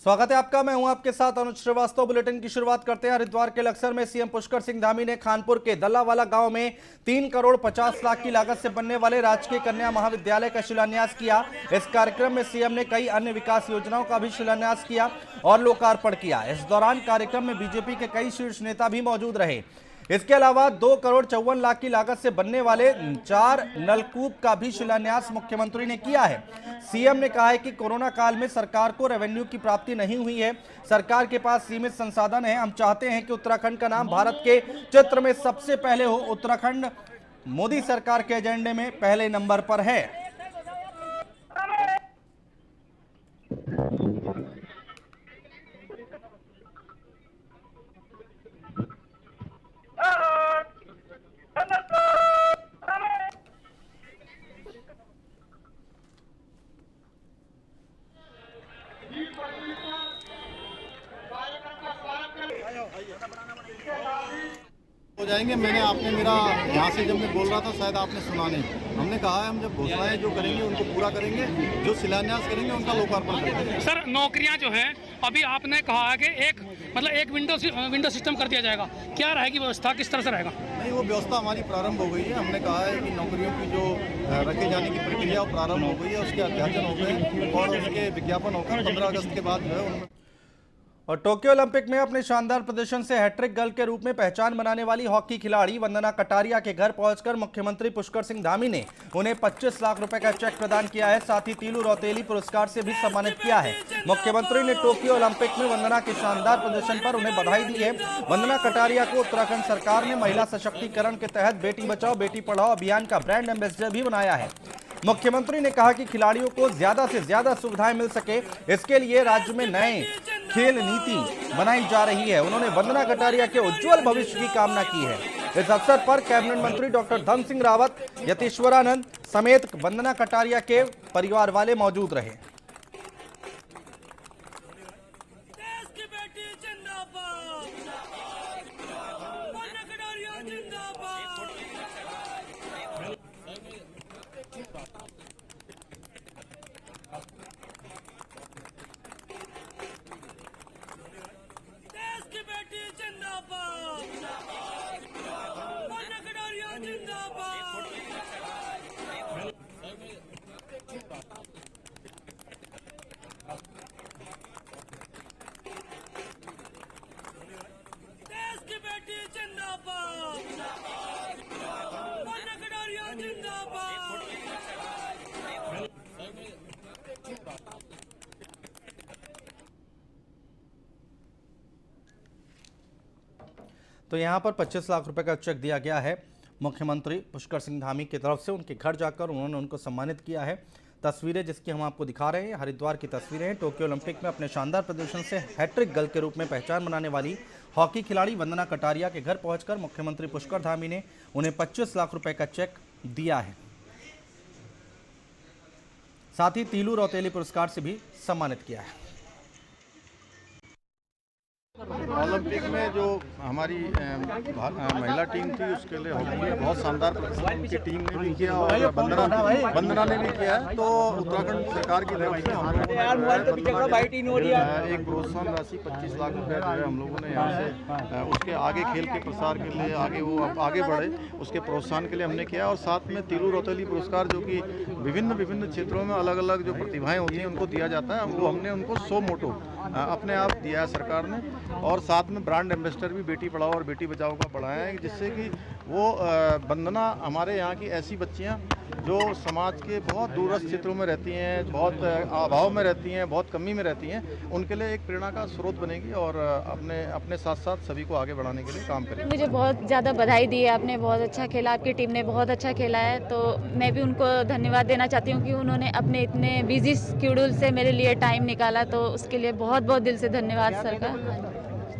स्वागत है आपका। मैं हूं आपके साथ अनुज श्रीवास्तव। बुलेटिन की शुरुआत करते हैं। हरिद्वार के लक्सर में सीएम पुष्कर सिंह धामी ने खानपुर के दल्लावाला गांव में 3 करोड़ 50 लाख की लागत से बनने वाले राजकीय कन्या महाविद्यालय का शिलान्यास किया। इस कार्यक्रम में सीएम ने कई अन्य विकास योजनाओं का भी शिलान्यास किया और लोकार्पण किया। इस दौरान कार्यक्रम में बीजेपी के कई शीर्ष नेता भी मौजूद रहे। इसके अलावा 2 करोड़ 54 लाख की लागत से बनने वाले 4 नलकूप का भी शिलान्यास मुख्यमंत्री ने किया है। सीएम ने कहा है कि कोरोना काल में सरकार को रेवेन्यू की प्राप्ति नहीं हुई है। सरकार के पास सीमित संसाधन है। हम चाहते हैं कि उत्तराखंड का नाम भारत के चित्र में सबसे पहले हो। उत्तराखंड मोदी सरकार के एजेंडे में पहले नंबर पर है। हो जाएंगे। आपने मेरा यहाँ से जब मैं बोल रहा था शायद आपने सुना नहीं। हमने कहा है हम जब घोषणाएं जो करेंगे उनको पूरा करेंगे, जो शिलान्यास करेंगे उनका लोकार्पण करेंगे। सर, नौकरियां जो हैं अभी आपने कहा है कि एक विंडो सिस्टम कर दिया जाएगा। क्या रहेगी व्यवस्था, किस तरह से रहेगा? नहीं, वो व्यवस्था हमारी प्रारंभ हो गई है। हमने कहा है कि नौकरियों की जो रखे जाने की प्रक्रिया प्रारंभ हो गई है, उसके अध्याचन हो गए और उसके विज्ञापन होकर 15 अगस्त के बाद जो है उनमें। और टोक्यो ओलंपिक में अपने शानदार प्रदर्शन से हैट्रिक गर्ल के रूप में पहचान बनाने वाली हॉकी खिलाड़ी वंदना कटारिया के घर पहुंचकर मुख्यमंत्री पुष्कर सिंह धामी ने उन्हें 25 लाख रुपए का चेक प्रदान किया है। साथ ही तीलू रौतेली पुरस्कार से भी सम्मानित किया है। मुख्यमंत्री ने टोक्यो ओलंपिक में वंदना के शानदार प्रदर्शन पर उन्हें बधाई दी है। वंदना कटारिया को उत्तराखंड सरकार ने महिला सशक्तिकरण के तहत बेटी बचाओ बेटी पढ़ाओ अभियान का ब्रांड एम्बेसडर भी बनाया है। मुख्यमंत्री ने कहा कि खिलाड़ियों को ज्यादा से ज्यादा सुविधाएं मिल सके, इसके लिए राज्य में नए खेल नीति बनाई जा रही है। उन्होंने वंदना कटारिया के उज्जवल भविष्य की कामना की है। इस अवसर पर कैबिनेट मंत्री डॉक्टर धन सिंह रावत, यतीश्वरानंद समेत वंदना कटारिया के परिवार वाले मौजूद रहे। तो यहां पर 25 लाख रुपए का चेक दिया गया है। मुख्यमंत्री पुष्कर सिंह धामी की तरफ से उनके घर जाकर उन्होंने उनको सम्मानित किया है। तस्वीरें जिसकी हम आपको दिखा रहे हैं हरिद्वार की तस्वीरें हैं। टोक्यो ओलंपिक में अपने शानदार प्रदर्शन से हैट्रिक गर्ल के रूप में पहचान बनाने वाली हॉकी खिलाड़ी वंदना कटारिया के घर पहुंचकर मुख्यमंत्री पुष्कर धामी ने उन्हें 25 लाख रुपए का चेक दिया है। साथ ही तीलू रौतेली पुरस्कार से भी सम्मानित किया है। ओलंपिक में जो हमारी महिला टीम थी उसके लिए हॉकी में बहुत शानदार प्रदर्शन उनकी टीम ने भी किया और वंदना ने भी किया है। तो उत्तराखंड सरकार की तरफ से हम लोगों ने एक प्रोत्साहन राशि 25 लाख रुपए जो है हम लोगों ने यहाँ से उसके आगे खेल के प्रसार के लिए आगे वो आगे बढ़े उसके प्रोत्साहन के लिए हमने किया। और साथ में तीलू रौतेली पुरस्कार जो कि विभिन्न क्षेत्रों में अलग अलग जो प्रतिभाएं होती हैं उनको दिया जाता है, वो हमने उनको 100 मोटो अपने आप दिया है सरकार ने। और साथ में ब्रांड एम्बेसडर भी बेटी पढ़ाओ और बेटी बचाओ का बढ़ाया है, जिससे कि वो वंदना हमारे यहाँ की ऐसी बच्चियाँ जो समाज के बहुत दूरस्थ क्षेत्रों में रहती हैं, बहुत अभाव में रहती हैं, बहुत कमी में रहती हैं, उनके लिए एक प्रेरणा का स्रोत बनेगी और अपने साथ साथ सभी को आगे बढ़ाने के लिए काम करेंगे। मुझे बहुत ज़्यादा बधाई दी है, आपने बहुत अच्छा खेला, आपकी टीम ने बहुत अच्छा खेला है। तो मैं भी उनको धन्यवाद देना चाहती हूँ कि उन्होंने अपने इतने बिजी शेड्यूल से मेरे लिए टाइम निकाला, तो उसके लिए बहुत बहुत दिल से धन्यवाद सर का।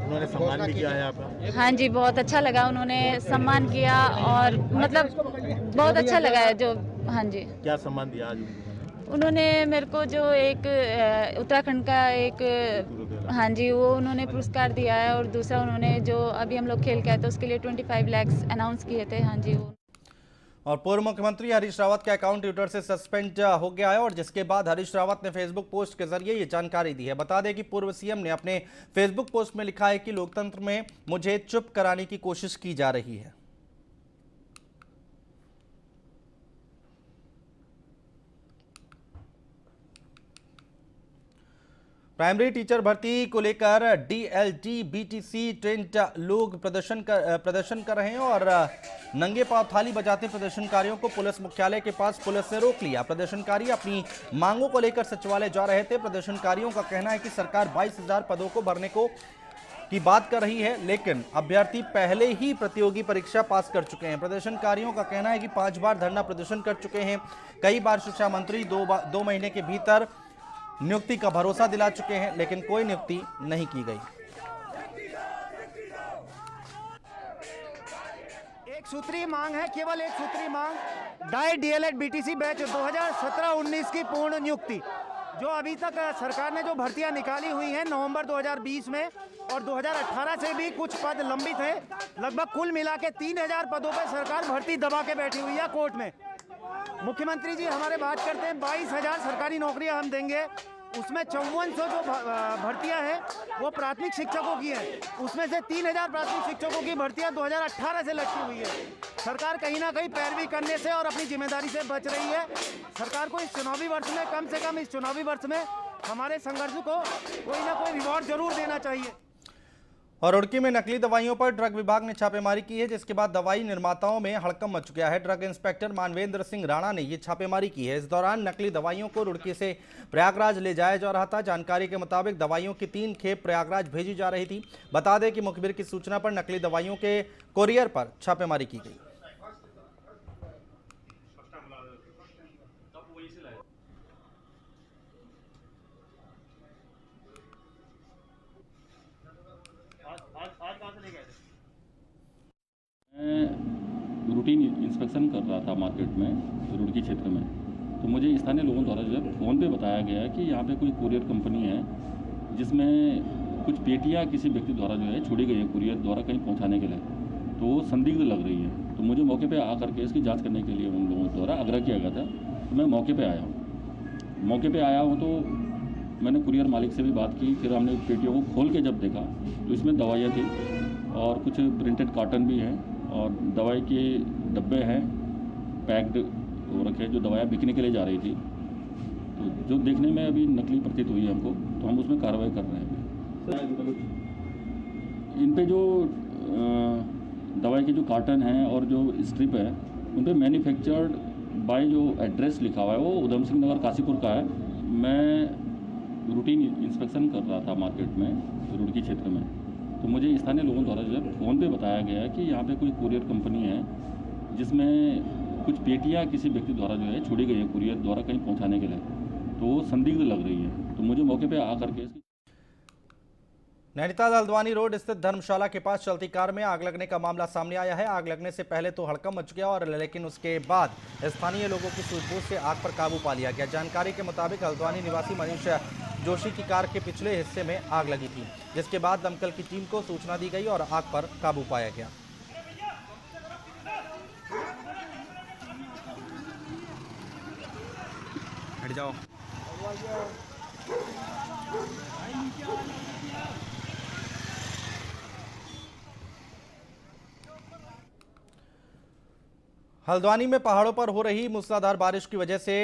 उन्होंने सम्मान भी किया है आपका? हाँ जी, बहुत अच्छा लगा, उन्होंने सम्मान किया और मतलब बहुत अच्छा लगा है जो। हाँ जी, क्या सम्मान दिया आज उन्होंने मेरे को? जो एक उत्तराखंड का एक, हाँ जी, वो उन्होंने पुरस्कार दिया है और दूसरा उन्होंने जो अभी हम लोग खेल के आए थे उसके लिए 25 लाख अनाउंस किए थे। हाँ जी। और पूर्व मुख्यमंत्री हरीश रावत का अकाउंट ट्विटर से सस्पेंड हो गया है और जिसके बाद हरीश रावत ने फेसबुक पोस्ट के जरिए ये जानकारी दी है। बता दें कि पूर्व सीएम ने अपने फेसबुक पोस्ट में लिखा है कि लोकतंत्र में मुझे चुप कराने की कोशिश की जा रही है। प्राइमरी टीचर भर्ती को लेकर डीएलटी बीटीसी ट्रेंड लोग प्रदर्शन कर रहे हैं और नंगे पांव थाली बजाते प्रदर्शनकारियों को पुलिस मुख्यालय के पास पुलिस ने रोक लिया। प्रदर्शनकारी अपनी मांगों को लेकर सचिवालय जा रहे थे। प्रदर्शनकारियों का कहना है कि सरकार 22,000 पदों को भरने की बात कर रही है, लेकिन अभ्यर्थी पहले ही प्रतियोगी परीक्षा पास कर चुके हैं। प्रदर्शनकारियों का कहना है कि 5 बार धरना प्रदर्शन कर चुके हैं। कई बार शिक्षा मंत्री 2 महीने के भीतर नियुक्ति का भरोसा दिला चुके हैं, लेकिन कोई नियुक्ति नहीं की गई। एक सूत्री मांग है, केवल एक सूत्री मांग, डाई डीएलएड बीटीसी बैच 2017-19 की पूर्ण नियुक्ति। जो अभी तक सरकार ने जो भर्तियां निकाली हुई हैं नवंबर 2020 में और 2018 से भी कुछ पद लंबित हैं, लगभग कुल मिला के 3,000 पदों पर सरकार भर्ती दबा के बैठी हुई है कोर्ट में। मुख्यमंत्री जी हमारे बात करते हैं 22,000 सरकारी नौकरियां हम देंगे, उसमें 5400 जो भर्तियां हैं वो प्राथमिक शिक्षकों की हैं, उसमें से 3,000 प्राथमिक शिक्षकों की भर्तियां 2018 से लटकी हुई है। सरकार कहीं ना कहीं पैरवी करने से और अपनी जिम्मेदारी से बच रही है। सरकार को इस चुनावी वर्ष में, कम से कम इस चुनावी वर्ष में हमारे संघर्ष को कोई ना कोई रिवॉर्ड जरूर देना चाहिए। और रुड़की में नकली दवाइयों पर ड्रग विभाग ने छापेमारी की है, जिसके बाद दवाई निर्माताओं में हड़कंप मच गया है। ड्रग इंस्पेक्टर मानवेंद्र सिंह राणा ने ये छापेमारी की है। इस दौरान नकली दवाइयों को रुड़की से प्रयागराज ले जाया जा रहा था। जानकारी के मुताबिक दवाइयों की 3 खेप प्रयागराज भेजी जा रही थी। बता दें कि मुखबिर की सूचना पर नकली दवाइयों के कोरियर पर छापेमारी की गई। मैं रूटीन इंस्पेक्शन कर रहा था मार्केट में, रुड़की क्षेत्र में, तो मुझे स्थानीय लोगों द्वारा जो है फ़ोन पे बताया गया कि यहाँ पे कोई कुरियर कंपनी है जिसमें कुछ पेटियाँ किसी व्यक्ति द्वारा जो है छोड़ी गई है कुरियर द्वारा कहीं पहुँचाने के लिए, तो वो संदिग्ध लग रही है। तो मुझे मौके पे आकर के इसकी जाँच करने के लिए उन लोगों द्वारा आग्रह किया गया था, तो मैं मौके पर आया हूँ। मौके पर आया हूँ तो मैंने कुरियर मालिक से भी बात की, फिर हमने पेटियों को खोल के जब देखा तो इसमें दवाइयाँ थी और कुछ प्रिंटेड कार्टन भी हैं और दवाई के डब्बे हैं पैक्ड हो रखे, जो दवाइयाँ बिकने के लिए जा रही थी। तो जो देखने में अभी नकली प्रतीत हुई है हमको, तो हम उसमें कार्रवाई कर रहे हैं। इन पे जो दवाई के जो कार्टन हैं और जो स्ट्रिप है, उन पे मैन्युफैक्चर्ड बाय जो एड्रेस लिखा हुआ है वो उधम सिंह नगर काशीपुर का है। मैं रूटीन इंस्पेक्शन कर रहा था मार्केट में, रुड़की क्षेत्र में, तो मुझे स्थानीय लोगों द्वारा जो है फ़ोन पे बताया गया कि यहाँ पे कोई कुरियर कंपनी है जिसमें कुछ पेटियाँ किसी व्यक्ति द्वारा जो है छोड़ी गई है कुरियर द्वारा कहीं पहुँचाने के लिए, तो वो संदिग्ध लग रही है। तो मुझे मौके पे आकर के नैनीताल हल्द्वानी रोड स्थित धर्मशाला के पास चलती कार में आग लगने का मामला सामने आया है। आग लगने से पहले तो हड़कंप मच गया और लेकिन उसके बाद स्थानीय लोगों की सूझबूझ से आग पर काबू पा लिया गया। जानकारी के मुताबिक हल्द्वानी निवासी मनीष जोशी की कार के पिछले हिस्से में आग लगी थी, जिसके बाद दमकल की टीम को सूचना दी गई और आग पर काबू पाया गया। हट जाओ। हल्द्वानी में पहाड़ों पर हो रही मूसलाधार बारिश की वजह से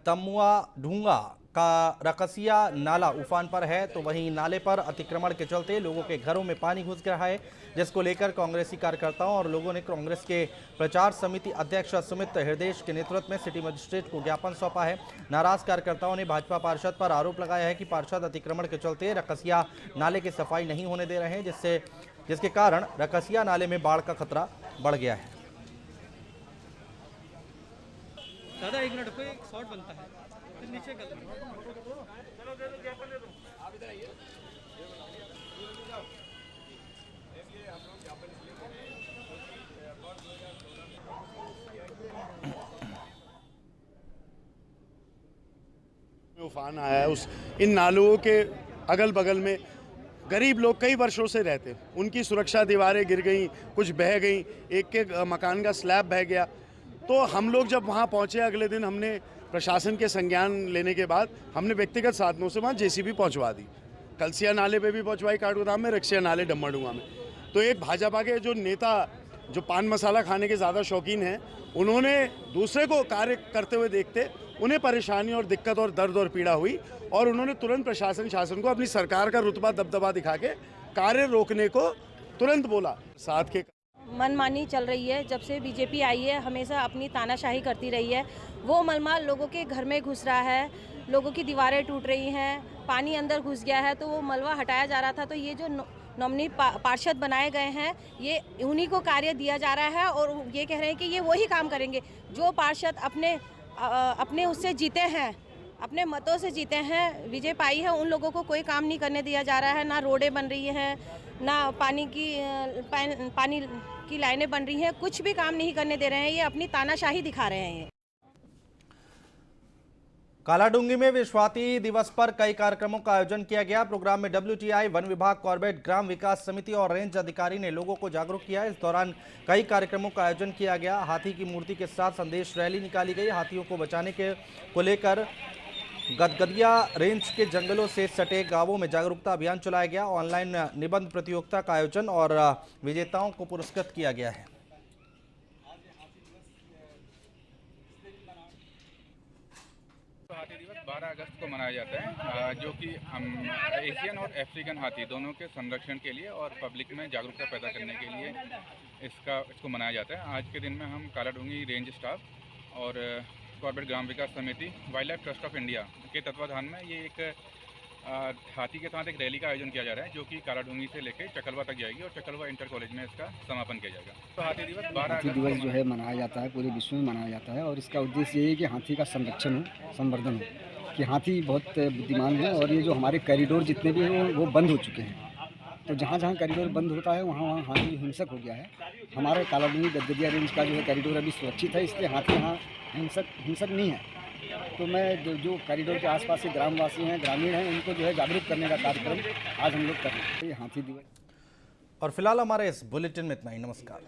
दमुआ ढूंगा का रकसिया नाला उफान पर है, तो वहीं नाले पर अतिक्रमण के चलते लोगों के घरों में पानी घुस रहा है, जिसको लेकर कांग्रेसी कार्यकर्ताओं और लोगों ने कांग्रेस के प्रचार समिति अध्यक्ष सुमित हृदय के नेतृत्व में सिटी मजिस्ट्रेट को ज्ञापन सौंपा है। नाराज कार्यकर्ताओं ने भाजपा पार्षद पर आरोप लगाया है कि पार्षद अतिक्रमण के चलते रकसिया नाले की सफाई नहीं होने दे रहे हैं, जिसके कारण रकसिया नाले में बाढ़ का खतरा बढ़ गया है। दादा एक मिनट, कोई एक शॉट बनता है, फिर नीचे कर उफान आया है। इन नालों के अगल बगल में गरीब लोग कई वर्षों से रहते, उनकी सुरक्षा दीवारें गिर गई, कुछ बह गई, एक के मकान का स्लैब बह गया। तो हम लोग जब वहाँ पहुँचे अगले दिन हमने प्रशासन के संज्ञान लेने के बाद हमने व्यक्तिगत साधनों से वहाँ जेसीबी पहुँचवा दी। कलसिया नाले पे भी पहुँचवाई काठगोदाम में, रक्सिया नाले डम्मरडुआ में। तो एक भाजपा के जो नेता जो पान मसाला खाने के ज़्यादा शौकीन हैं, उन्होंने दूसरे को कार्य करते हुए देखते उन्हें परेशानी और दिक्कत और दर्द और पीड़ा हुई और उन्होंने तुरंत प्रशासन शासन को अपनी सरकार का रुतबा दबदबा दिखा के कार्य रोकने को तुरंत बोला। साथ के मनमानी चल रही है, जब से बीजेपी आई है हमेशा अपनी तानाशाही करती रही है। वो मलमा लोगों के घर में घुस रहा है, लोगों की दीवारें टूट रही हैं, पानी अंदर घुस गया है, तो वो मलबा हटाया जा रहा था। तो ये जो नॉमिनी पार्षद बनाए गए हैं, ये उन्हीं को कार्य दिया जा रहा है और ये कह रहे हैं कि ये वही काम करेंगे। जो पार्षद अपने उससे जीते हैं, अपने मतों से जीते हैं, विजय पाई है, उन लोगों को कोई काम नहीं करने दिया जा रहा है। ना रोडें बन रही हैं, ना पानी की लाइनें बन रही हैं, कुछ भी काम नहीं करने दे रहे हैं। ये अपनी तानाशाही दिखा रहे हैं। कालाडूंगी में विश्व हाथी दिवस पर कई कार्यक्रमों का आयोजन किया गया। प्रोग्राम में WTI, वन विभाग, कॉर्बेट, ग्राम विकास समिति और रेंज अधिकारी ने लोगों को जागरूक किया। इस दौरान कई कार्यक्रमों का आयोजन किया गया। हाथी की मूर्ति के साथ संदेश रैली निकाली गई। हाथियों को बचाने को लेकर गदगदिया रेंज के जंगलों से सटे गांवों में जागरूकता अभियान चलाया गया। ऑनलाइन निबंध प्रतियोगिता का आयोजन और विजेताओं को पुरस्कृत किया गया है। हाथी दिवस 12 अगस्त को मनाया जाता है, जो कि एशियन और अफ्रीकन हाथी दोनों के संरक्षण के लिए और पब्लिक में जागरूकता पैदा करने के लिए इसको मनाया जाता है। आज के दिन में हम कालाडूंगी रेंज स्टाफ और कॉर्बेट ग्राम विकास समिति, wild life trust of India के तत्वाधान में ये एक हाथी के साथ एक रैली का आयोजन किया जा रहा है, जो कि कालाडूंगी से लेकर चकलवा तक जाएगी और चकलवा इंटर कॉलेज में इसका समापन किया जाएगा। तो हाथी दिवस जो है मनाया जाता है, पूरे विश्व में मनाया जाता है और इसका उद्देश्य ये है कि हाथी का संरक्षण हो, संवर्धन हो। कि हाथी बहुत बुद्धिमान है और ये जो हमारे कॉरिडोर जितने भी हैं वो बंद हो चुके हैं। तो जहाँ जहाँ कॉरिडोर बंद होता है वहाँ हाथी हिंसक हो गया है। हमारे कालाडूंगी गदगदिया रेंज का जो है कॉरिडोर अभी सुरक्षित है, इसलिए हाथी यहाँ हिंसक नहीं है। तो मैं जो कॉरिडोर के आसपास के ग्रामवासी हैं, ग्रामीण हैं, उनको जो है जागरूक करने का कार्यक्रम आज हम लोग कर रहे हैं, हाथी दिवस। और फिलहाल हमारे इस बुलेटिन में इतना ही। नमस्कार।